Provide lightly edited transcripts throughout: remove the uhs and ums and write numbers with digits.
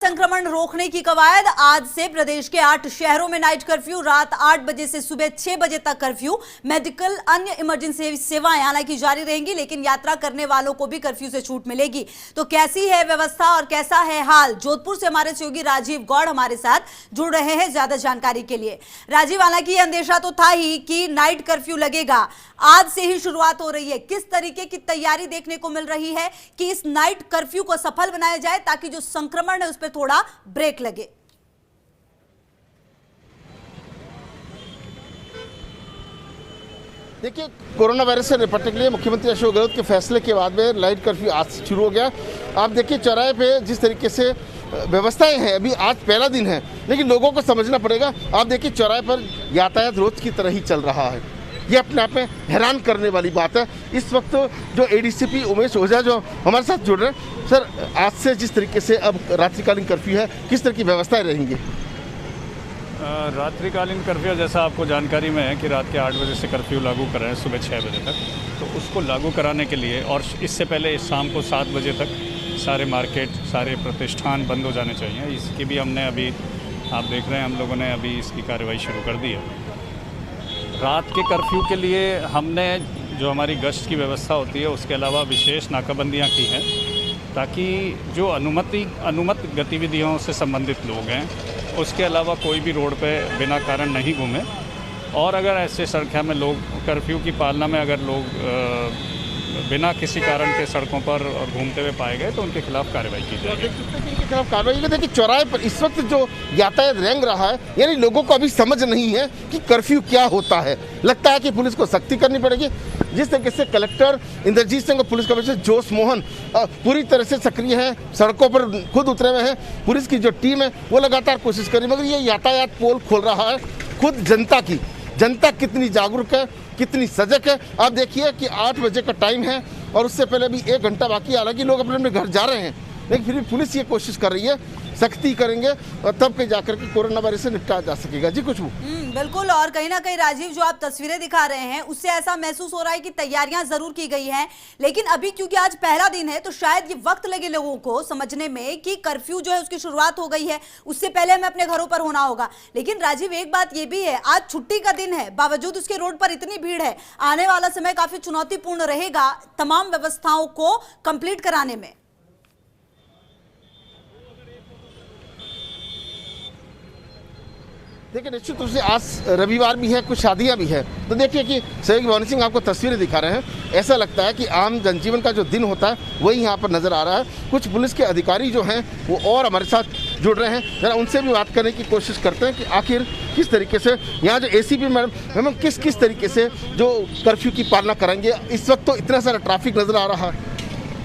संक्रमण रोकने की कवायद। आज से प्रदेश के 8 शहरों में नाइट कर्फ्यू, रात 8 बजे से सुबह 6 बजे तक कर्फ्यू। मेडिकल, अन्य इमरजेंसी सेवाएं हालांकि जारी रहेंगी, लेकिन यात्रा करने वालों को भी कर्फ्यू से छूट मिलेगी। तो कैसी है व्यवस्था और कैसा है हाल? जोधपुर से हमारे सहयोगी राजीव गौड़ हमारे साथ जुड़ रहे हैं ज्यादा जानकारी के लिए। राजीव, हालांकि यह अंदेशा तो था ही कि नाइट कर्फ्यू लगेगा, आज से ही शुरुआत हो रही है। किस तरीके की तैयारी देखने को मिल रही है कि इस नाइट कर्फ्यू को सफल बनाया जाए ताकि जो संक्रमण है उस पर थोड़ा ब्रेक लगे? देखिए, कोरोना वायरस से निपटने के लिए मुख्यमंत्री अशोक गहलोत के फैसले के बाद में नाइट कर्फ्यू आज से शुरू हो गया। आप देखिए चौराहे पे जिस तरीके से व्यवस्थाएं हैं, अभी आज पहला दिन है, लेकिन लोगों को समझना पड़ेगा। आप देखिए चौराहे पर यातायात रोज की तरह ही चल रहा है। ये अपने आप में हैरान करने वाली बात है। इस वक्त जो एडीसीपी उमेश ओझा जो हमारे साथ जुड़ रहे हैं, सर, आज से जिस तरीके से अब रात्रिकालीन कर्फ्यू है, किस तरह की व्यवस्थाएं रहेंगी? रात्रिकालीन कर्फ्यू जैसा आपको जानकारी में है कि रात के 8 बजे से कर्फ्यू लागू कर रहे हैं सुबह 6 बजे तक। तो उसको लागू कराने के लिए और इससे पहले शाम को 7 बजे तक सारे मार्केट, सारे प्रतिष्ठान बंद हो जाने चाहिए। इसकी भी हमने अभी, आप देख रहे हैं, हम लोगों ने अभी इसकी कार्रवाई शुरू कर दी है। रात के कर्फ्यू के लिए हमने जो हमारी गश्त की व्यवस्था होती है उसके अलावा विशेष नाकाबंदियां की हैं, ताकि जो अनुमत गतिविधियों से संबंधित लोग हैं उसके अलावा कोई भी रोड पे बिना कारण नहीं घूमे। और अगर ऐसे संख्या में लोग कर्फ्यू की पालना में अगर लोग बिना किसी कारण के सड़कों पर घूमते हुए पाए गए तो उनके खिलाफ कार्रवाई की जाएगी। इनके खिलाफ कार्रवाई की। देखिए चौराहे पर इस वक्त जो यातायात रेंग रहा है, यानी लोगों को अभी समझ नहीं है कि कर्फ्यू क्या होता है। लगता है कि पुलिस को सख्ती करनी पड़ेगी। जिस तरीके से कलेक्टर इंद्रजीत सिंह और पुलिस कमिश्नर जोश मोहन पूरी तरह से सक्रिय है, सड़कों पर खुद उतरे हुए हैं। पुलिस की जो टीम है वो लगातार कोशिश कर रही है, मगर ये यातायात पोल खोल रहा है खुद जनता की। जनता कितनी जागरूक है, कितनी सजग है। आप देखिए कि 8 बजे का टाइम है और उससे पहले भी 1 घंटा बाकी है। हालांकि लोग अपने अपने घर जा रहे हैं, लेकिन फिर भी पुलिस ये कोशिश कर रही है, सख्ती करेंगे और तब कहीं जाकर के कोरोना वायरस से निपटा जा सकेगा। जी कुछ बिल्कुल। और कहीं ना कहीं राजीव, जो आप तस्वीरें दिखा रहे हैं उससे ऐसा महसूस हो रहा है कि तैयारियां जरूर की गई हैं, लेकिन अभी क्योंकि आज पहला दिन है तो शायद ये वक्त लगे लोगों को समझने में कि कर्फ्यू जो है उसकी शुरुआत हो गई है, उससे पहले हमें अपने घरों पर होना होगा। लेकिन राजीव, एक बात ये भी है, आज छुट्टी का दिन है, बावजूद उसके रोड पर इतनी भीड़ है। आने वाला समय काफी चुनौतीपूर्ण रहेगा तमाम व्यवस्थाओं को कंप्लीट कराने में। देखिए, निश्चित रूप से आज रविवार भी है, कुछ शादियां भी है। तो देखिए कि सहयोगी भवानी सिंह आपको तस्वीरें दिखा रहे हैं। ऐसा लगता है कि आम जनजीवन का जो दिन होता है वही यहाँ पर नज़र आ रहा है। कुछ पुलिस के अधिकारी जो हैं वो और हमारे साथ जुड़ रहे हैं। जरा उनसे भी बात करने की कोशिश करते हैं कि आखिर किस तरीके से यहाँ जो एसीपी मैडम किस तरीके से जो कर्फ्यू की पालना करेंगे। इस वक्त तो इतना सारा ट्रैफिक नज़र आ रहा है।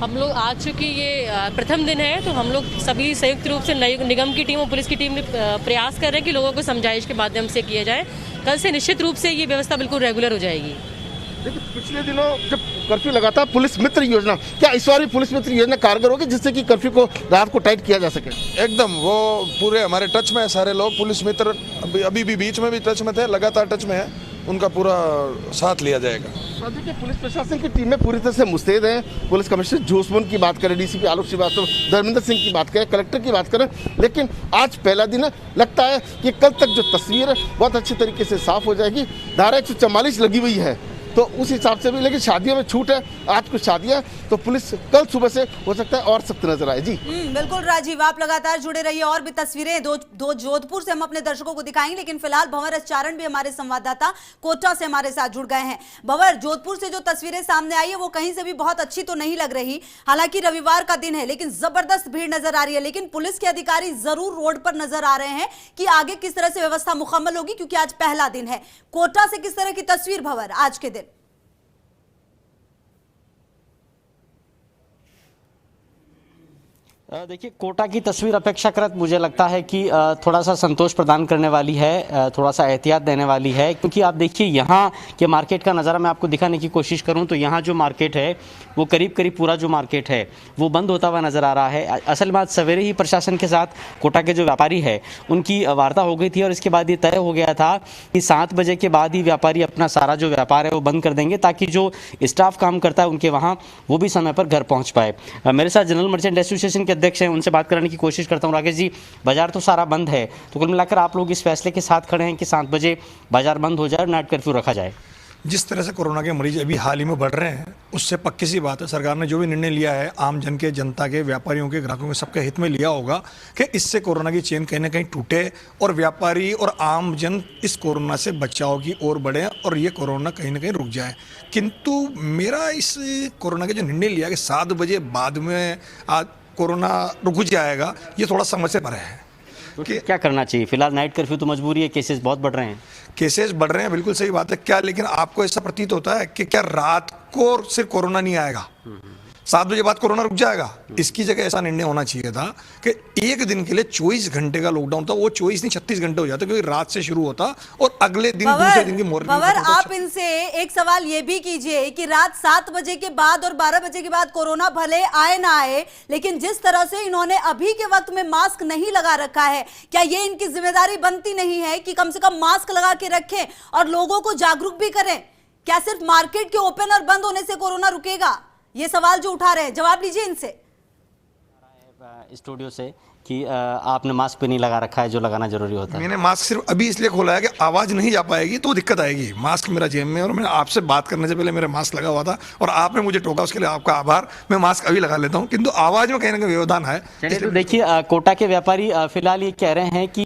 हम लोग आज, चूँकि ये प्रथम दिन है, तो हम लोग सभी संयुक्त रूप से निगम की टीम और पुलिस की टीम ने प्रयास कर रहे हैं कि लोगों को समझाइश के माध्यम से किया जाए। कल से निश्चित रूप से ये व्यवस्था बिल्कुल रेगुलर हो जाएगी। देखिए, पिछले दिनों जब कर्फ्यू लगा था, पुलिस मित्र योजना, क्या इस बार भी पुलिस मित्र योजना कारगर होगी जिससे कि कर्फ्यू को रात को टाइट किया जा सके? एकदम, वो पूरे हमारे टच में है सारे लोग। पुलिस मित्र अभी भी बीच में भी टच में थे, लगातार टच में है, उनका पूरा साथ लिया जाएगा। देखिए, पुलिस प्रशासन की टीम में पूरी तरह से मुस्तैद है। पुलिस कमिश्नर जोश मोहन की बात करें, डीसीपी आलोक श्रीवास्तव, धर्मेंद्र सिंह की बात करें, कलेक्टर की बात करें, लेकिन आज पहला दिन है। लगता है कि कल तक जो तस्वीर है बहुत अच्छी तरीके से साफ हो जाएगी। धारा 144 लगी हुई है, तो उस हिसाब से भी। लेकिन शादियों में छूट है, आज कुछ शादियां, तो पुलिस कल सुबह से हो सकता है और सख्त नजर आए। जी बिल्कुल राजीव, आप लगातार जुड़े रहिए। और भी तस्वीरें दो जोधपुर से हम अपने दर्शकों को दिखाएंगे, लेकिन फिलहाल भंवर एस चारण भी हमारे संवाददाता कोटा से हमारे साथ जुड़ गए हैं। भंवर, जोधपुर से जो तस्वीरें सामने आई है वो कहीं से भी बहुत अच्छी तो नहीं लग रही। हालांकि रविवार का दिन है, लेकिन जबरदस्त भीड़ नजर आ रही है। लेकिन पुलिस के अधिकारी जरूर रोड पर नजर आ रहे हैं कि आगे किस तरह से व्यवस्था मुकम्मल होगी, क्योंकि आज पहला दिन है। कोटा से किस तरह की तस्वीर भंवर आज के दिन? देखिए, कोटा की तस्वीर अपेक्षाकृत मुझे लगता है कि थोड़ा सा संतोष प्रदान करने वाली है, थोड़ा सा एहतियात देने वाली है। क्योंकि आप देखिए यहाँ के मार्केट का नज़ारा मैं आपको दिखाने की कोशिश करूँ तो यहाँ जो मार्केट है वो करीब पूरा जो मार्केट है वो बंद होता हुआ नज़र आ रहा है। असल बात, सवेरे ही प्रशासन के साथ कोटा के जो व्यापारी है उनकी वार्ता हो गई थी और इसके बाद ये तय हो गया था कि 7 बजे के बाद ही व्यापारी अपना सारा जो व्यापार है वो बंद कर देंगे, ताकि जो स्टाफ काम करता है उनके वहाँ वो भी समय पर घर पहुँच पाए। मेरे साथ जनरल मर्चेंट एसोसिएशन के अध्यक्ष हैं, उनसे बात कराने की कोशिश करता हूँ। राकेश जी, बाजार तो सारा बंद है, तो कुल मिलाकर आप लोग इस फैसले के साथ खड़े हैं कि 7 बजे बाजार बंद हो जाए और नाइट कर्फ्यू रखा जाए? जिस तरह से कोरोना के मरीज अभी हाल ही में बढ़ रहे हैं, उससे पक्की सी बात है सरकार ने जो भी निर्णय लिया है आम जन के, जनता के, व्यापारियों के, ग्राहकों के सबके हित में लिया होगा कि इससे कोरोना की चेन कहीं ना कहीं टूटे और व्यापारी और आम जन इस कोरोना से बचाव की ओर बढ़े और ये कोरोना कहीं ना कहीं रुक जाए। किंतु मेरा इस कोरोना के जो निर्णय लिया कि 7 बजे बाद में कोरोना रुक जाएगा, ये थोड़ा समझ से परे है। तो क्या करना चाहिए? फिलहाल नाइट कर्फ्यू तो मजबूरी है, केसेस बहुत बढ़ रहे हैं। केसेस बढ़ रहे हैं, बिल्कुल सही बात है। क्या लेकिन आपको ऐसा प्रतीत होता है कि क्या रात को सिर्फ कोरोना नहीं आएगा, 7 बजे बाद कोरोना रुक जाएगा? इसकी जगह ऐसा निर्णय होना चाहिए था कि एक दिन के लिए 24 घंटे का लॉकडाउन था, वो 24 नहीं 36 घंटे हो जाता, क्योंकि रात से शुरू होता और अगले दिन दूसरे दिन की मॉर्निंग। आप इनसे एक सवाल ये भी कीजिए कि रात 7 बजे के बाद और 12 बजे के बाद कोरोना भले आए ना आए, लेकिन जिस तरह से इन्होंने अभी के वक्त में मास्क नहीं लगा रखा है, क्या ये इनकी जिम्मेदारी बनती नहीं है कि कम से कम मास्क लगा के रखें और लोगों को जागरूक भी करें? क्या सिर्फ मार्केट के ओपन और बंद होने से कोरोना रुकेगा? ये सवाल जो उठा रहे हैं, जवाब लीजिए इनसे। स्टूडियो से कि आपने मास्क पे नहीं लगा रखा है जो लगाना जरूरी होता है। मैंने मास्क सिर्फ अभी इसलिए खोला है कि आवाज़ नहीं जा पाएगी तो दिक्कत आएगी। मास्क मेरा जेब में, और मैंने आपसे बात करने से पहले मेरा मास्क लगा हुआ था और आपने मुझे टोका, उसके लिए आपका आभार। मैं मास्क अभी लगा लेता हूं, किंतु आवाज़ में कहीं ना कहीं व्यवधान है। तो देखिए, कोटा के व्यापारी फिलहाल ये कह रहे हैं कि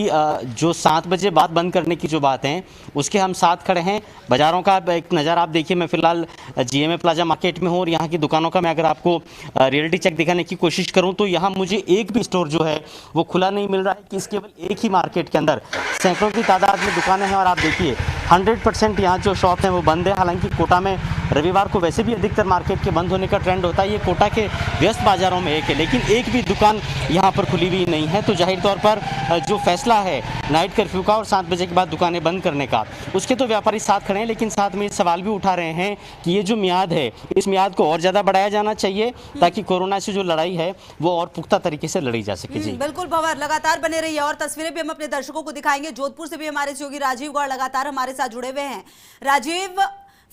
जो 7 बजे बाद बंद करने की जो बात है उसके हम साथ खड़े हैं। बाजारों का एक नज़र आप देखिए, मैं फिलहाल GMA प्लाजा मार्केट में हूँ और यहाँ की दुकानों का मैं अगर आपको रियलिटी चेक दिखाने की कोशिश करूँ तो यहाँ मुझे एक भी स्टोर जो है वो खुला नहीं मिल रहा है। कि इस केवल एक ही मार्केट के अंदर सैकड़ों की तादाद में दुकानें हैं और आप देखिए 100% यहाँ जो शॉप हैं वो बंद है। हालांकि कोटा में रविवार को वैसे भी अधिकतर मार्केट के बंद होने का ट्रेंड होता है, ये कोटा के व्यस्त बाजारों में एक है, लेकिन एक भी दुकान यहाँ पर खुली हुई नहीं है। तो जाहिर तौर पर जो फैसला है नाइट कर्फ्यू का और 7 बजे के बाद दुकानें बंद करने का, उसके तो व्यापारी साथ खड़े हैं, लेकिन साथ में सवाल भी उठा रहे हैं कि ये जो मियाद है इस मियाद को और ज़्यादा बढ़ाया जाना चाहिए ताकि कोरोना से जो लड़ाई है वो और पुख्ता तरीके से लड़ी जा सके। जी बिल्कुल भंवर, लगातार बने रहिए और तस्वीरें भी हम अपने दर्शकों को दिखाएंगे। जोधपुर से भी हमारे सहयोगी राजीव गौड़ लगातार हमारे साथ जुड़े हुए हैं। राजीव,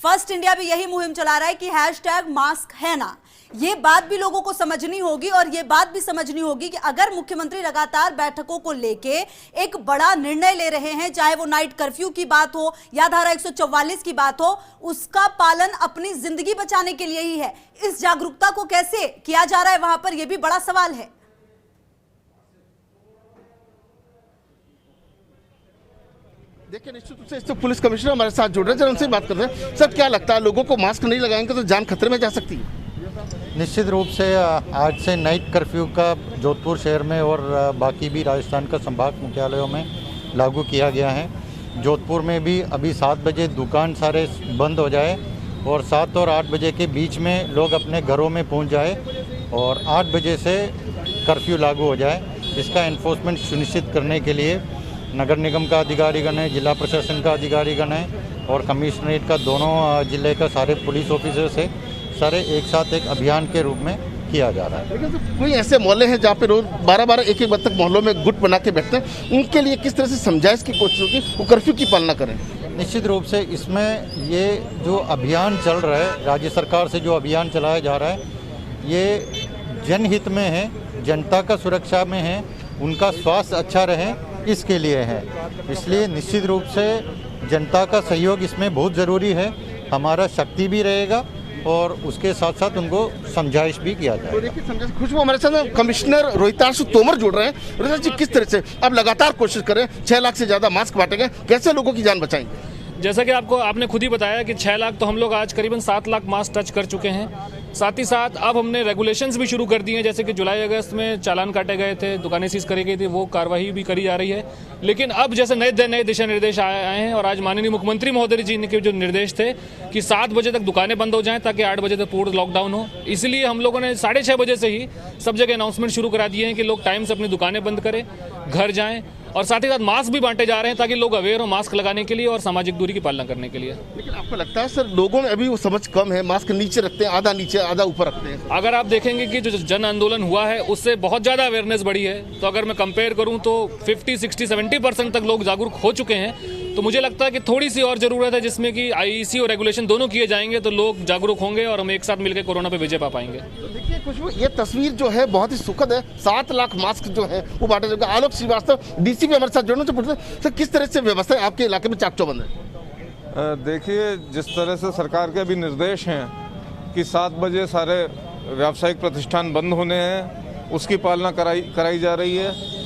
फर्स्ट इंडिया भी यही मुहिम चला रहा है कि #मास्क है ना, ये बात भी लोगों को समझनी होगी और ये बात भी समझनी होगी कि अगर मुख्यमंत्री लगातार बैठकों को लेके एक बड़ा निर्णय ले रहे हैं, चाहे वो नाइट कर्फ्यू की बात हो या धारा 144 की बात हो, उसका पालन अपनी जिंदगी बचाने के लिए ही है। इस जागरूकता को कैसे किया जा रहा है वहां पर, यह भी बड़ा सवाल है। देखिए, निश्चित रूप से इस तो पुलिस कमिश्नर हमारे साथ जुड़ रहे हैं, जरा उनसे बात करते हैं। सर, क्या लगता है लोगों को मास्क नहीं लगाएंगे तो जान खतरे में जा सकती है? निश्चित रूप से आज से नाइट कर्फ्यू का जोधपुर शहर में और बाकी भी राजस्थान का संभाग मुख्यालयों में लागू किया गया है। जोधपुर में भी अभी 7 बजे दुकान सारे बंद हो जाए और 7 और 8 बजे के बीच में लोग अपने घरों में पहुंच जाए और 8 बजे से कर्फ्यू लागू हो जाए। इसका एनफोर्समेंट सुनिश्चित करने के लिए नगर निगम का अधिकारीगण है, जिला प्रशासन का अधिकारीगण है और कमिश्नरेट का दोनों जिले का सारे पुलिस ऑफिसर से सारे एक साथ एक अभियान के रूप में किया जा रहा है। लेकिन तो कोई ऐसे मोहल्ले हैं जहाँ पे रोज 12-12 एक-एक बजे तक मोहल्लों में गुट बना के बैठते हैं, उनके लिए किस तरह से समझाइश की कोशिश होगी वो कर्फ्यू की पालना करें? निश्चित रूप से इसमें ये जो अभियान चल रहा है, राज्य सरकार से जो अभियान चलाया जा रहा है, ये जनहित में है, जनता का सुरक्षा में है, उनका स्वास्थ्य अच्छा रहे इसके लिए है। इसलिए निश्चित रूप से जनता का सहयोग इसमें बहुत ज़रूरी है। हमारा शक्ति भी रहेगा और उसके साथ साथ उनको समझाइश भी किया जाए। तो देखिए, समझाइश खुशबू हमारे साथ कमिश्नर रोहितांशु तोमर जुड़ रहे हैं। रोहितांशु जी, किस तरह से अब लगातार कोशिश करें, 6 लाख से ज़्यादा मास्क बांटे गए, कैसे लोगों की जान बचाएंगे? जैसा कि आपने खुद ही बताया कि 6 लाख तो हम लोग आज करीबन 7 लाख मास्क टच कर चुके हैं। साथ ही साथ अब हमने रेगुलेशंस भी शुरू कर दिए हैं, जैसे कि जुलाई अगस्त में चालान काटे गए थे, दुकानें सीज करी गई थी, वो कार्रवाई भी करी जा रही है। लेकिन अब जैसे नए दिशा निर्देश आए हैं और आज माननीय मुख्यमंत्री महोदय जी के जो निर्देश थे कि 7 बजे तक दुकानें बंद हो जाएं ताकि 8 बजे तक पूर्ण लॉकडाउन हो, इसलिए हम लोगों ने 6:30 बजे से ही सब जगह अनाउंसमेंट शुरू करा दिए हैं कि लोग टाइम से अपनी दुकानें बंद करें, घर जाएं और साथ ही साथ मास्क भी बांटे जा रहे हैं ताकि लोग अवेयर हो मास्क लगाने के लिए और सामाजिक दूरी की पालना करने के लिए। लेकिन आपको लगता है सर लोगों में अभी वो समझ कम है, मास्क नीचे रखते हैं, आधा नीचे आधा ऊपर रखते हैं? अगर आप देखेंगे कि जो जन आंदोलन हुआ है उससे बहुत ज़्यादा अवेयरनेस बढ़ी है, तो अगर मैं कंपेयर करूं तो 50, 60, 70% तक लोग जागरूक हो चुके हैं। तो मुझे लगता है कि थोड़ी सी और ज़रूरत है जिसमें कि आईईसी और रेगुलेशन दोनों किए जाएंगे तो लोग जागरूक होंगे और हम एक साथ मिलकर कोरोना पे विजय पा पाएंगे। देखिए खुशबू, ये तस्वीर जो है बहुत ही सुखद है। 7 लाख मास्क जो है वो बांटे जाएंगे। आलोक श्रीवास्तव डीसीपी हमारे साथ जुड़ने से पूछते हैं, सर किस तरह से व्यवस्था आपके इलाके में चाक चौबंद है? देखिए, जिस तरह से सरकार के अभी निर्देश हैं कि 7 बजे सारे व्यावसायिक प्रतिष्ठान बंद होने हैं, उसकी पालना कराई जा रही है।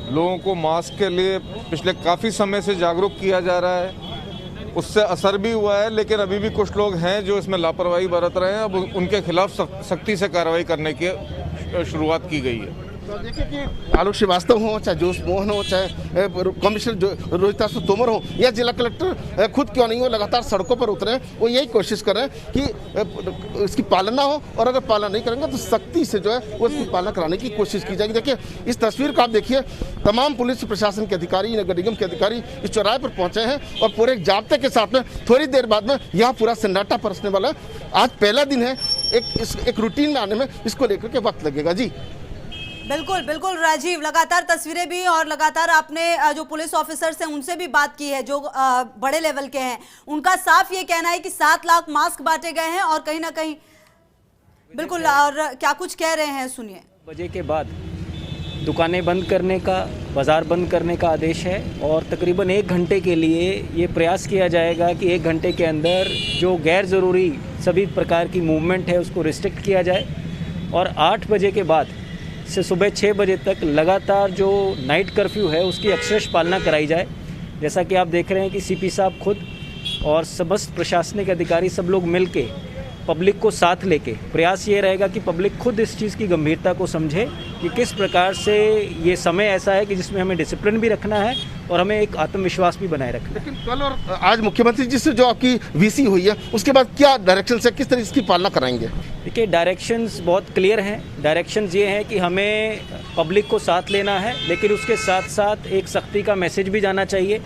लोगों को मास्क के लिए पिछले काफ़ी समय से जागरूक किया जा रहा है, उससे असर भी हुआ है, लेकिन अभी भी कुछ लोग हैं जो इसमें लापरवाही बरत रहे हैं। अब उनके खिलाफ सख्ती से कार्रवाई करने की शुरुआत की गई है। तो देखिए कि आलोक श्रीवास्तव हो, चाहे जोश मोहन हो, चाहे कमिश्नर रोहितासु तोमर हो या जिला कलेक्टर खुद क्यों नहीं हो, लगातार सड़कों पर उतरे हैं। वो यही कोशिश कर रहे हैं कि इसकी पालना हो, और अगर पालना नहीं करेंगे तो सख्ती से जो है वो इसकी पालना कराने की कोशिश की जाएगी। देखिए इस तस्वीर को आप देखिए, तमाम पुलिस प्रशासन के अधिकारी, नगर निगम के अधिकारी इस चौराहे पर पहुंचे हैं और पूरे जाब्ते के साथ में थोड़ी देर बाद में यहाँ पूरा सन्नाटा बरसने वाला है। आज पहला दिन है, एक रूटीन में आने में इसको लेकर के वक्त लगेगा। जी बिल्कुल बिल्कुल राजीव, लगातार तस्वीरें भी और लगातार आपने जो पुलिस ऑफिसर्स हैं उनसे भी बात की है जो बड़े लेवल के हैं। उनका साफ ये कहना है कि 7 लाख मास्क बांटे गए हैं और कहीं ना कहीं बिल्कुल, और क्या कुछ कह रहे हैं सुनिए। बजे के बाद दुकानें बंद करने का, बाज़ार बंद करने का आदेश है और तकरीबन 1 घंटे के लिए ये प्रयास किया जाएगा कि 1 घंटे के अंदर जो गैर ज़रूरी सभी प्रकार की मूवमेंट है उसको रिस्ट्रिक्ट किया जाए और 8 बजे के बाद से सुबह 6 बजे तक लगातार जो नाइट कर्फ्यू है उसकी अक्षरश पालना कराई जाए। जैसा कि आप देख रहे हैं कि सीपी साहब खुद और समस्त प्रशासनिक अधिकारी सब लोग मिलके पब्लिक को साथ लेके, प्रयास ये रहेगा कि पब्लिक खुद इस चीज़ की गंभीरता को समझे कि किस प्रकार से ये समय ऐसा है कि जिसमें हमें डिसिप्लिन भी रखना है और हमें एक आत्मविश्वास भी बनाए रखना है। लेकिन कल और आज मुख्यमंत्री जी से जो आपकी वीसी हुई है उसके बाद क्या डायरेक्शन है, किस तरह इसकी पालना कराएंगे? देखिए डायरेक्शंस बहुत क्लियर हैं। डायरेक्शंस ये हैं कि हमें पब्लिक को साथ लेना है, लेकिन उसके साथ साथ एक सख्ती का मैसेज भी जाना चाहिए,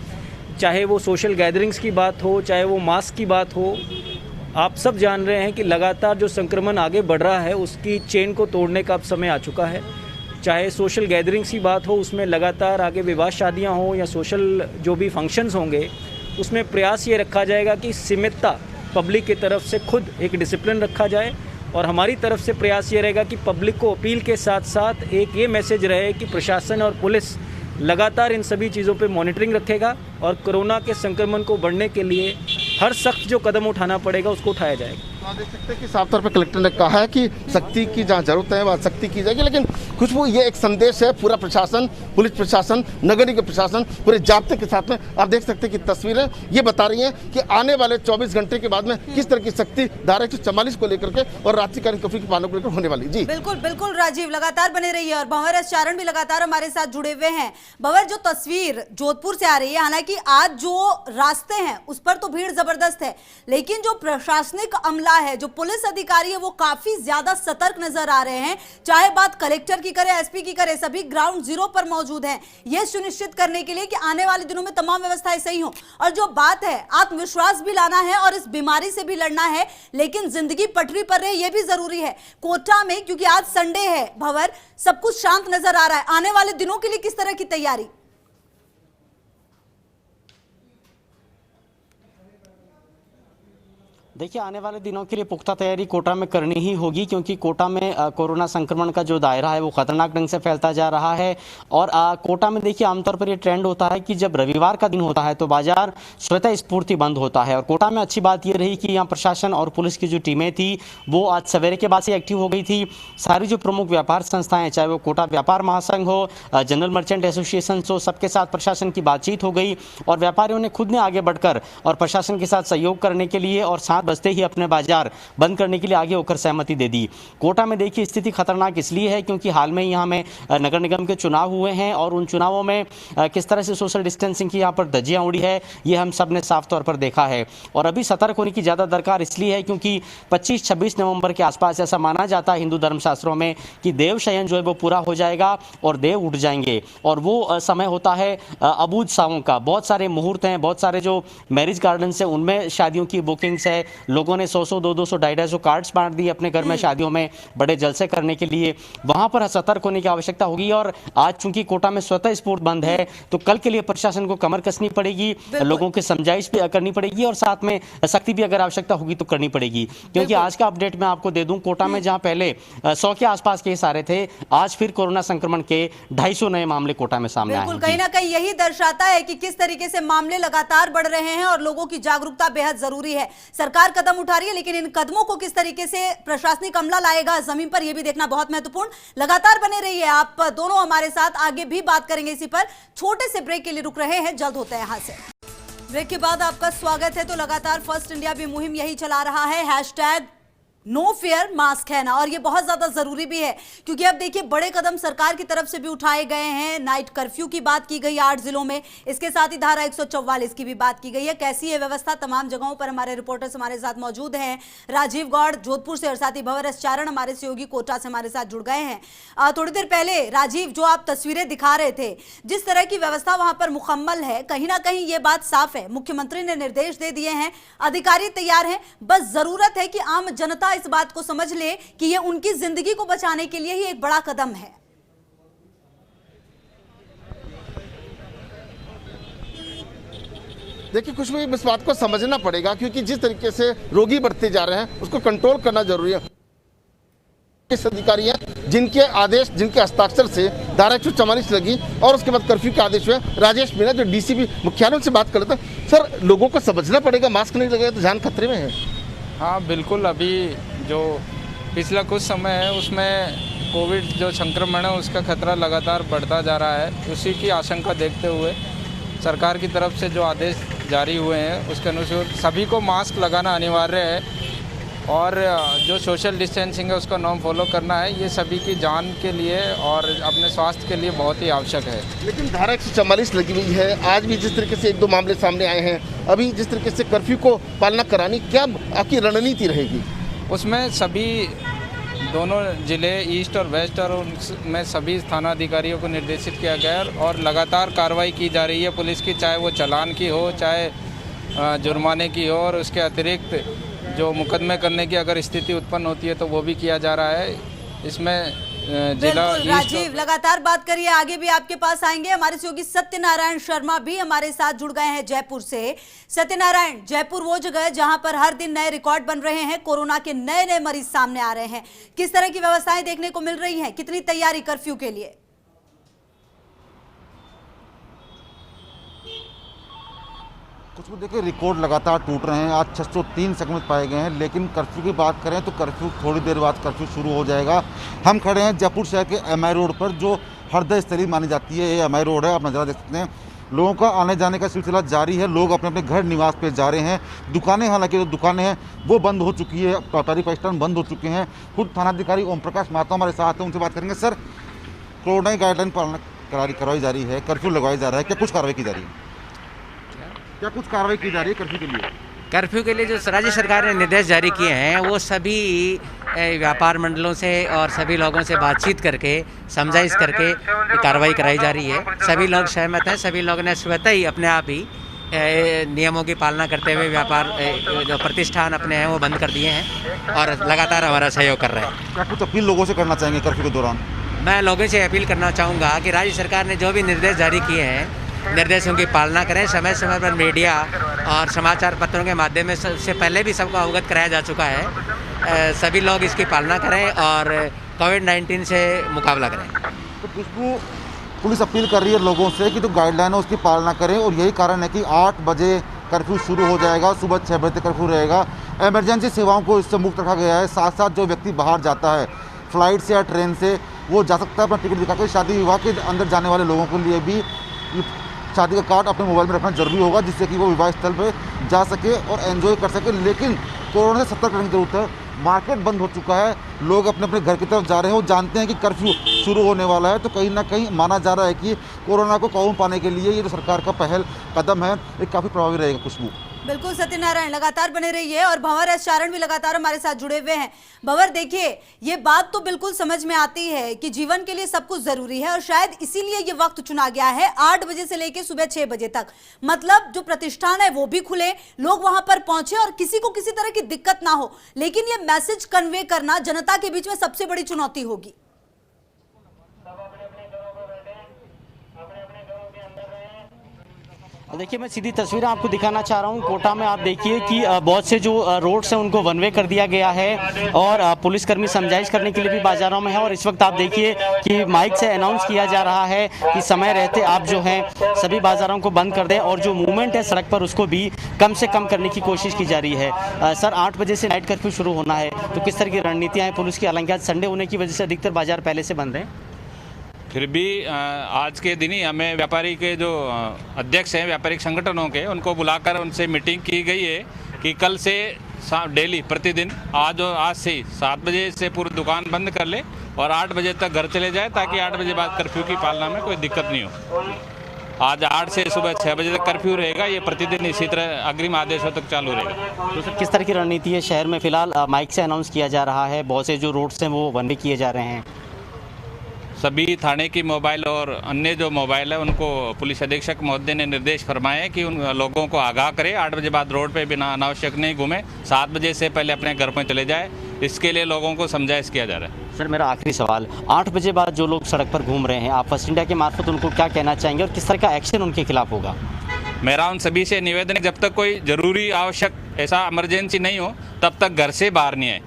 चाहे वो सोशल गैदरिंग्स की बात हो, चाहे वो मास्क की बात हो। आप सब जान रहे हैं कि लगातार जो संक्रमण आगे बढ़ रहा है उसकी चेन को तोड़ने का अब समय आ चुका है। चाहे सोशल गैदरिंग्स की बात हो, उसमें लगातार आगे विवाह शादियां हो या सोशल जो भी फंक्शंस होंगे उसमें प्रयास ये रखा जाएगा कि सीमितता पब्लिक की तरफ से खुद एक डिसिप्लिन रखा जाए और हमारी तरफ से प्रयास ये रहेगा कि पब्लिक को अपील के साथ साथ एक ये मैसेज रहे कि प्रशासन और पुलिस लगातार इन सभी चीज़ों पे मॉनिटरिंग रखेगा और कोरोना के संक्रमण को बढ़ने के लिए हर सख्त जो कदम उठाना पड़ेगा उसको उठाया जाएगा। आप देख सकते हैं कि साफ तौर पर कलेक्टर ने कहा है कि सख्ती की जहाँ जरूरत है वहाँ सख्ती की जाएगी, लेकिन खुशबू ये एक संदेश है पूरा प्रशासन, पुलिस प्रशासन, नगर निगम प्रशासन पूरे जाब्ते के साथ में। आप देख सकते हैं कि तस्वीरें ये बता रही हैं कि आने वाले 24 घंटे के बाद में किस तरह की सख्ती धारा 144 को लेकर के और रात्रिकालीन कर्फ्यू की पालना को लेकर होने वाली। जी बिल्कुल बिल्कुल राजीव, लगातार बने रहिए और भंवर एस चारण भी लगातार हमारे साथ जुड़े हुए हैं। भंवर, जो तस्वीर जोधपुर से आ रही है, हालांकि आज जो रास्ते हैं उस पर तो भीड़ जबरदस्त है, लेकिन जो प्रशासनिक अमला है, जो पुलिस अधिकारी है, वो काफी ज्यादा सतर्क नजर आ रहे हैं। चाहे बात कलेक्टर की करे, एसपी की करे, सभी ग्राउंड जीरो पर मौजूद हैं, यह सुनिश्चित करने के लिए कि आने वाले दिनों में तमाम व्यवस्थाएं सही हों। और जो बात है, आत्मविश्वास भी लाना है और इस बीमारी से भी लड़ना है, लेकिन जिंदगी पटरी पर रहे यह भी जरूरी है। कोटा में क्योंकि आज संडे है भंवर, सब कुछ शांत नजर आ रहा है। आने वाले दिनों के लिए किस तरह की तैयारी? देखिए आने वाले दिनों के लिए पुख्ता तैयारी कोटा में करनी ही होगी, क्योंकि कोटा में कोरोना संक्रमण का जो दायरा है वो खतरनाक ढंग से फैलता जा रहा है। और कोटा में देखिए आमतौर पर ये ट्रेंड होता है कि जब रविवार का दिन होता है तो बाजार स्वतः स्फूर्ति बंद होता है। और कोटा में अच्छी बात ये रही कि यहाँ प्रशासन और पुलिस की जो टीमें थी वो आज सवेरे के बाद से एक्टिव हो गई थी। सारी जो प्रमुख व्यापार संस्थाएं, चाहे वो कोटा व्यापार महासंघ हो, जनरल मर्चेंट एसोसिएशन हो, सबके साथ प्रशासन की बातचीत हो गई और व्यापारियों ने खुद ने आगे बढ़कर और प्रशासन के साथ सहयोग करने के लिए और साथ बजते ही अपने बाजार बंद करने के लिए आगे होकर सहमति दे दी। कोटा में देखिए स्थिति खतरनाक इसलिए है क्योंकि हाल में यहाँ में नगर निगम के चुनाव हुए हैं और उन चुनावों में किस तरह से सोशल डिस्टेंसिंग की यहाँ पर धज्जियां उड़ी है ये हम सब ने साफ तौर पर देखा है। और अभी सतर्क होने की ज़्यादा दरकार इसलिए है क्योंकि 25-26 नवंबर के आसपास ऐसा माना जाता है हिंदू धर्मशास्त्रों में कि देव शयन जो है वो पूरा हो जाएगा और देव उठ जाएंगे। और वो समय होता है अबूझ सावों का। बहुत सारे मुहूर्त हैं, बहुत सारे जो मैरिज गार्डन है उनमें शादियों की बुकिंग्स है, लोगों ने 100-100, 200, 250 कार्ड्स बांट दिए अपने घर में शादियों में बड़े जलसे करने के लिए। वहां पर सतर्क होने की आवश्यकता होगी। और आज चूंकि कोटा में स्वतः स्फूर्त बंद है तो कल के लिए प्रशासन को कमर कसनी पड़ेगी, लोगों की समझाइश भी करनी पड़ेगी और साथ में सख्ती भी अगर आवश्यकता होगी तो करनी पड़ेगी। क्योंकि आज का अपडेट मैं आपको दे दूं, कोटा में जहां पहले 100 के आसपास केस आ रहे थे, आज फिर कोरोना संक्रमण के 250 नए मामले कोटा में सामने आए हैं। कहीं ना कहीं यही दर्शाता है कि किस तरीके से मामले लगातार बढ़ रहे हैं और लोगों की जागरूकता बेहद जरूरी है। सरकार कदम उठा रही है, लेकिन इन कदमों को किस तरीके से प्रशासनिक अमला लाएगा जमीन पर, यह भी देखना बहुत महत्वपूर्ण। लगातार बने रहिए आप दोनों हमारे साथ, आगे भी बात करेंगे इसी पर। छोटे से ब्रेक के लिए रुक रहे हैं, जल्द होते हैं यहां से। ब्रेक के बाद आपका स्वागत है। तो लगातार फर्स्ट इंडिया भी मुहिम यही चला रहा है, हैशटैग नो फेयर मास्क है ना, और ये बहुत ज्यादा जरूरी भी है क्योंकि अब देखिए बड़े कदम सरकार की तरफ से भी उठाए गए हैं। नाइट कर्फ्यू की बात की गई 8 जिलों में, इसके साथ ही धारा 144 की भी बात की गई है। कैसी है व्यवस्था तमाम जगहों पर, हमारे रिपोर्टर्स हमारे साथ मौजूद हैं। राजीव गौड़ जोधपुर से और साथ ही भंवर एस चारण हमारे सहयोगी कोटा से हमारे साथ जुड़ गए हैं। थोड़ी देर पहले राजीव, जो आप तस्वीरें दिखा रहे थे, जिस तरह की व्यवस्था वहां पर मुकम्मल है, कहीं ना कहीं ये बात साफ है, मुख्यमंत्री ने निर्देश दे दिए हैं, अधिकारी तैयार हैं, बस जरूरत है कि आम जनता इस बात को समझ ले कि ये उनकी जिंदगी को बचाने के लिए ही एक बड़ा कदम है। देखिए, कुछ भी इस बात को समझना पड़ेगा क्योंकि जिस तरीके से रोगी बढ़ते जा रहे हैं उसको कंट्रोल करना जरूरी है। इस अधिकारी हैं जिनके आदेश, जिनके हस्ताक्षर से धारा 144 लगी और उसके बाद कर्फ्यू के आदेश हुए। राजेश मीणा जो डीसीपी मुख्यालय से बात कर रहे थे, सर लोगों को समझना पड़ेगा, मास्क नहीं लगेगा तो जान खतरे में है। हाँ बिल्कुल, अभी जो पिछला कुछ समय है उसमें कोविड जो संक्रमण है उसका खतरा लगातार बढ़ता जा रहा है। उसी की आशंका देखते हुए सरकार की तरफ से जो आदेश जारी हुए हैं उसके अनुसार सभी को मास्क लगाना अनिवार्य है और जो सोशल डिस्टेंसिंग है उसका नॉर्म फॉलो करना है। ये सभी की जान के लिए और अपने स्वास्थ्य के लिए बहुत ही आवश्यक है। लेकिन धारा 144 लगी हुई है, आज भी जिस तरीके से 1-2 मामले सामने आए हैं, अभी जिस तरीके से कर्फ्यू को पालना करानी, क्या आपकी रणनीति रहेगी? उसमें सभी दोनों जिले ईस्ट और वेस्ट और उनमें सभी थानाधिकारियों को निर्देशित किया गया है और लगातार कार्रवाई की जा रही है पुलिस की, चाहे वो चालान की हो, चाहे जुर्माने की हो, और उसके अतिरिक्त जो मुकदमे करने की अगर स्थिति उत्पन्न होती है तो वो भी किया जा रहा है। इसमें जिला राजीव लगातार बात करिए, आगे भी आपके पास आएंगे। हमारे सहयोगी सत्यनारायण शर्मा भी हमारे साथ जुड़ गए हैं जयपुर से। सत्यनारायण, जयपुर वो जगह है जहां पर हर दिन नए रिकॉर्ड बन रहे हैं, कोरोना के नए नए मरीज सामने आ रहे हैं। किस तरह की व्यवस्थाएं देखने को मिल रही हैं, कितनी तैयारी कर्फ्यू के लिए? कुछ भी देखिए, रिकॉर्ड लगातार टूट रहे हैं। आज 603 संक्रमित पाए गए हैं, लेकिन कर्फ्यू की बात करें तो कर्फ्यू थोड़ी देर बाद कर्फ्यू शुरू हो जाएगा। हम खड़े हैं जयपुर शहर के एमआई रोड पर, जो हृदय स्थली मानी जाती है। ये एमआई रोड है, आप नज़ारा देख सकते हैं। लोगों का आने जाने का सिलसिला जारी है, लोग अपने अपने घर निवास पे जा रहे हैं। दुकानें, हालांकि जो दुकानें हैं वो बंद हो चुकी है, व्यापारी प्रतिष्ठान बंद हो चुके हैं। खुद थानाधिकारी ओम प्रकाश माता हमारे साथ हैं, उनसे बात करेंगे। सर, कोरोना की गाइडलाइन पालना करवाई जा रही है, कर्फ्यू लगवाई जा रहा है, क्या कुछ कार्रवाई की जा रही है? क्या कुछ कार्रवाई की जा रही है कर्फ्यू के लिए? कर्फ्यू के लिए जो राज्य सरकार ने निर्देश जारी किए हैं वो सभी व्यापार मंडलों से और सभी लोगों से बातचीत करके, समझाइश करके कार्रवाई कराई जा रही है। सभी लोग सहमत हैं, सभी लोगों ने स्वतः ही अपने आप ही नियमों की पालना करते हुए व्यापार जो प्रतिष्ठान अपने हैं वो बंद कर दिए हैं और लगातार हमारा सहयोग कर रहे हैं। क्या कुछ अपील लोगों से करना चाहेंगे कर्फ्यू के दौरान? मैं लोगों से अपील करना चाहूँगा कि राज्य सरकार ने जो भी निर्देश जारी किए हैं, निर्देशों की पालना करें। समय समय पर मीडिया और समाचार पत्रों के माध्यम से पहले भी सबको अवगत कराया जा चुका है। सभी लोग इसकी पालना करें और कोविड-19 से मुकाबला करें। तो खुशबू, पुलिस अपील कर रही है लोगों से कि जो गाइडलाइन है उसकी पालना करें और यही कारण है कि 8 बजे कर्फ्यू शुरू हो जाएगा, सुबह 6 बजे तक कर्फ्यू रहेगा। इमरजेंसी सेवाओं को इससे मुक्त रखा गया है। साथ साथ जो व्यक्ति बाहर जाता है फ्लाइट से या ट्रेन से, वो जा सकता है अपना टिकट दिखा कर। शादी विवाह के अंदर जाने वाले लोगों के लिए भी शादी का कार्ड अपने मोबाइल में रखना जरूरी होगा, जिससे कि वो विवाह स्थल पर जा सके और एंजॉय कर सके। लेकिन कोरोना से सतर्क रहने की जरूरत है। मार्केट बंद हो चुका है, लोग अपने अपने घर की तरफ जा रहे हैं। वो जानते हैं कि कर्फ्यू शुरू होने वाला है, तो कहीं ना कहीं माना जा रहा है कि कोरोना को काबू पाने के लिए ये जो सरकार का पहल कदम है ये काफ़ी प्रभावी रहेगा। खुशबू, बिल्कुल सत्यनारायण, लगातार बने रहिए और भंवर एस चारण भी लगातार हमारे साथ जुड़े हुए हैं। भंवर, देखिए ये बात तो बिल्कुल समझ में आती है कि जीवन के लिए सब कुछ जरूरी है और शायद इसीलिए ये वक्त चुना गया है 8 बजे से लेकर सुबह 6 बजे तक। मतलब जो प्रतिष्ठान है वो भी खुले, लोग वहां पर पहुंचे और किसी को किसी तरह की दिक्कत ना हो, लेकिन ये मैसेज कन्वे करना जनता के बीच में सबसे बड़ी चुनौती होगी। देखिए, मैं सीधी तस्वीरें आपको दिखाना चाह रहा हूं। कोटा में आप देखिए कि बहुत से जो रोड्स हैं उनको वन वे कर दिया गया है और पुलिसकर्मी समझाइश करने के लिए भी बाजारों में है। और इस वक्त आप देखिए कि माइक से अनाउंस किया जा रहा है कि समय रहते आप जो है सभी बाजारों को बंद कर दें और जो मूवमेंट है सड़क पर उसको भी कम से कम करने की कोशिश की जा रही है। सर, 8 बजे से नाइट कर्फ्यू शुरू होना है, तो किस तरह की रणनीतियाँ हैं पुलिस की? हालांकि आज संडे होने की वजह से अधिकतर बाजार पहले से बंद हैं। फिर भी आज के दिन ही हमें व्यापारी के जो अध्यक्ष हैं व्यापारिक संगठनों के, उनको बुलाकर उनसे मीटिंग की गई है कि कल से डेली प्रतिदिन आज से 7 बजे से पूरी दुकान बंद कर ले और 8 बजे तक घर चले जाए, ताकि 8 बजे बाद कर्फ्यू की पालना में कोई दिक्कत नहीं हो। आज 8 से सुबह 6 बजे तक कर्फ्यू रहेगा, ये प्रतिदिन इसी तरह अग्रिम आदेशों तक चालू रहेगा। तो सर, किस तरह की रणनीति है शहर में? फिलहाल माइक से अनाउंस किया जा रहा है, बहुत से जो रोड्स हैं वो वन वे किए जा रहे हैं। सभी थाने की मोबाइल और अन्य जो मोबाइल है उनको पुलिस अधीक्षक महोदय ने निर्देश फरमाए कि उन लोगों को आगाह करे, 8 बजे बाद रोड पे बिना अनावश्यक नहीं घूमे, 7 बजे से पहले अपने घर में चले जाए। इसके लिए लोगों को समझाइश किया जा रहा है। सर, मेरा आखिरी सवाल, 8 बजे बाद जो लोग सड़क पर घूम रहे हैं, आप फर्स्ट इंडिया के मार्फत उनको क्या कहना चाहेंगे और किस तरह का एक्शन उनके खिलाफ होगा? मेरा उन सभी से निवेदन है, जब तक कोई ज़रूरी आवश्यक ऐसा इमरजेंसी नहीं हो तब तक घर से बाहर नहीं आए।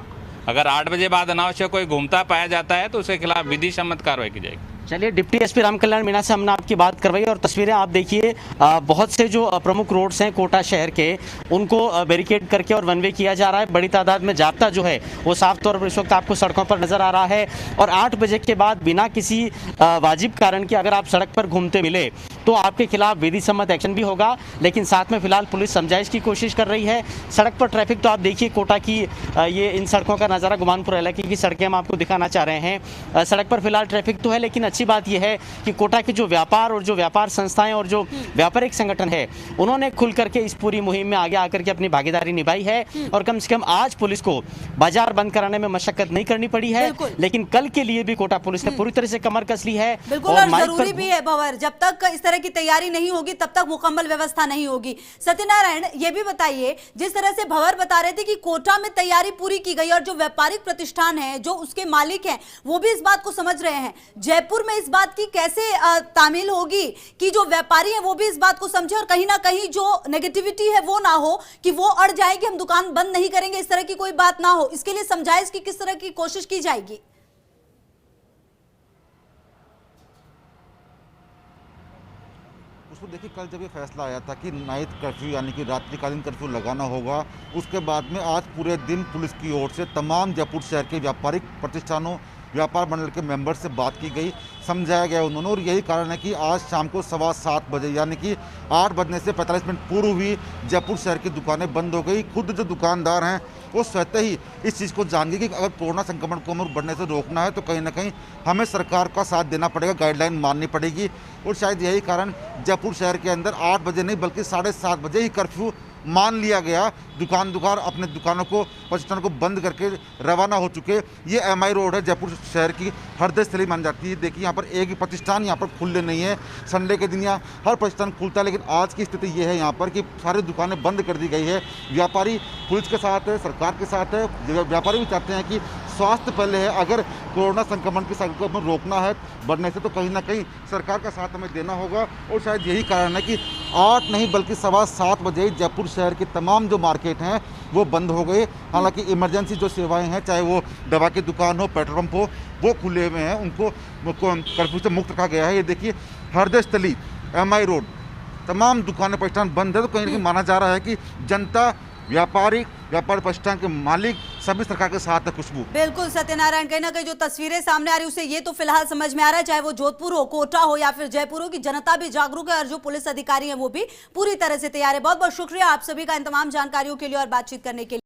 अगर 8 बजे बाद अनावश्यक कोई घूमता पाया जाता है तो उसके खिलाफ विधि सम्मत कार्रवाई की जाएगी। चलिए, डिप्टी एसपी रामकल्याण मीणा से हमने आपकी बात करवाई और तस्वीरें आप देखिए, बहुत से जो प्रमुख रोड्स हैं कोटा शहर के उनको बैरिकेड करके और वन वे किया जा रहा है। बड़ी तादाद में जाब्ता जो है वो साफ तौर पर इस वक्त आपको सड़कों पर नजर आ रहा है और 8 बजे के बाद बिना किसी वाजिब कारण के अगर आप सड़क पर घूमते मिले तो आपके खिलाफ विधि सम्मत एक्शन भी होगा। लेकिन साथ में फिलहाल पुलिस समझाइश की कोशिश कर रही है। सड़क पर ट्रैफिक तो आप देखिए, कोटा की ये इन सड़कों का नज़ारा, गुमानपुर इलाके की सड़कें हम आपको दिखाना चाह रहे हैं। सड़क पर फिलहाल ट्रैफिक तो है, लेकिन अच्छी बात यह है कि कोटा के जो व्यापार और जो व्यापार संस्थाएं और जो व्यापारिक संगठन है उन्होंने खुल करके इस पूरी मुहिम में आगे आकर के अपनी भागीदारी निभाई है और कम से कम आज पुलिस को बाजार बंद कराने में मशक्कत नहीं करनी पड़ी है। लेकिन कल के लिए भी कोटा पुलिस ने पूरी तरह से कमर कस ली है। बिल्कुल, और जरूरी भी है भंवर, जब तक इस तरह की तैयारी नहीं होगी तब तक मुकम्मल व्यवस्था नहीं होगी। सत्यनारायण, ये भी बताइए, जिस तरह से भंवर बता रहे थे कि कोटा में तैयारी पूरी की गई और जो व्यापारिक प्रतिष्ठान है, जो उसके मालिक हैं, वो भी इस बात को समझ रहे हैं। जयपुर में इस बात की कैसे तामील होगी कि जो व्यापारी हैं वो भी इस बात को समझे और कहीं ना कहीं जो नेगेटिविटी है वो ना हो कि वो अड़ जाए कि हम दुकान बंद नहीं करेंगे, इस तरह की कोई बात ना हो। इसके लिए समझाइश की किस तरह की कोशिश की जाएगी? उसको देखिए, कल जब ये फैसला आया था कि नाइट कर्फ्यू यानी कि रात्रिकालीन कर्फ्यू लगाना होगा, उसके बाद में आज पूरे दिन पुलिस की ओर से तमाम जयपुर शहर के व्यापारिक प्रतिष्ठानों, व्यापार मंडल के मेंबर से बात की गई, समझाया गया उन्होंने। और यही कारण है कि आज शाम को 7:15 बजे यानी कि 8 बजने से 45 मिनट पूर्व ही जयपुर शहर की दुकानें बंद हो गई। खुद जो दुकानदार हैं वो स्वतः ही इस चीज़ को जान गए कि अगर कोरोना संक्रमण को हमें बढ़ने से रोकना है तो कहीं ना कहीं हमें सरकार का साथ देना पड़ेगा, गाइडलाइन माननी पड़ेगी। और शायद यही कारण जयपुर शहर के अंदर 8 बजे नहीं बल्कि 7:30 बजे ही कर्फ्यू मान लिया गया। दुकान अपने दुकानों को, प्रतिष्ठानों को बंद करके रवाना हो चुके। ये MI रोड है, जयपुर शहर की हृदय स्थली मान जाती है। देखिए, यहाँ पर एक भी प्रतिष्ठान यहाँ पर खुले नहीं है। संडे के दिन यहाँ हर प्रतिष्ठान खुलता है, लेकिन आज की स्थिति ये है यहाँ पर कि सारी दुकानें बंद कर दी गई है। व्यापारी पुलिस के साथ है, सरकार के साथ है। व्यापारी भी चाहते हैं कि स्वास्थ्य पहले है, अगर कोरोना संक्रमण की साइकिल को हमें रोकना है बढ़ने से तो कहीं ना कहीं सरकार का साथ हमें देना होगा। और शायद यही कारण है कि 8 नहीं बल्कि 7:15 बजे जयपुर शहर के तमाम जो मार्केट हैं वो बंद हो गए। हालांकि इमरजेंसी जो सेवाएं हैं, चाहे वो दवा की दुकान हो, पेट्रोल पंप हो, वो खुले हुए हैं, उनको कर्फ्यू से मुक्त रखा गया है। ये देखिए, हृदय स्थली MI रोड तमाम दुकानें प्रतिष्ठान बंद है। तो कहीं ना कहीं माना जा रहा है कि जनता, व्यापारी प्रतिष्ठान के मालिक सभी सरकार के साथ है। खुशबू, बिल्कुल सत्यनारायण, कहीं ना कहीं जो तस्वीरें सामने आ रही उसे ये तो फिलहाल समझ में आ रहा है, चाहे वो जोधपुर हो, कोटा हो या फिर जयपुर हो, कि जनता भी जागरूक है और जो पुलिस अधिकारी हैं वो भी पूरी तरह से तैयार है। बहुत बहुत शुक्रिया आप सभी का इन तमाम जानकारियों के लिए और बातचीत करने के लिए।